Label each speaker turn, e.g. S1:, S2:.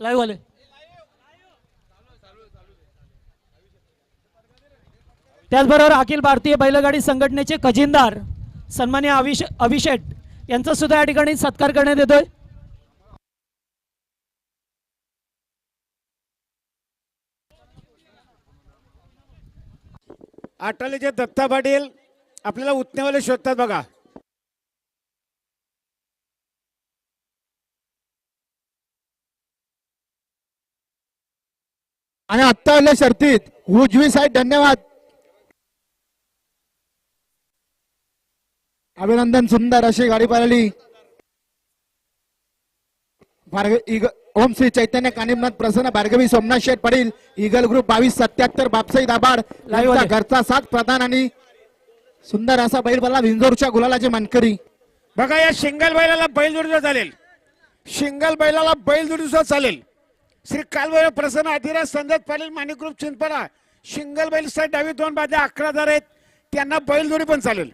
S1: Live आले. त्याचबरोबर अखिल भारतीय बैलगाडी संघटनेचे खजिनदार सन्मान्य अभिषेक यांचा सुद्धा या ठिकाणी सत्कार करण्यात येतोय.
S2: आटालेचे दत्ता पाटील आपल्याला उतनेवाले शोधतात बघा.
S3: आणि आत्ता आल्या शर्तीत उजवी साईड. धन्यवाद, अभिनंदन. सुंदर अशी गाडी पळाली. ओम श्री चैतन्य कानिमनाथ प्रसन्न भार्गवी सोमनाथ शेठ पाटील ईगल ग्रुप 2277 बापसाई दाबाड यांचा घरचा साथ प्रधान आणि सुंदर असा बैल पळाला विंजोरच्या गुलालाचे मानकरी.
S2: बघा या शिंगल बैलाला बैलजोडी चालेल. शिंगल बैलाला बैलजोडी चालेल. श्री कालभैरव प्रसन्न अधिराज संदत पाटील माणिक ग्रुप चिंचपाडा शिंगल बैल साईड डावी 2 बाजू 11 आहेत. त्यांना बैलजोडी पण चालेल.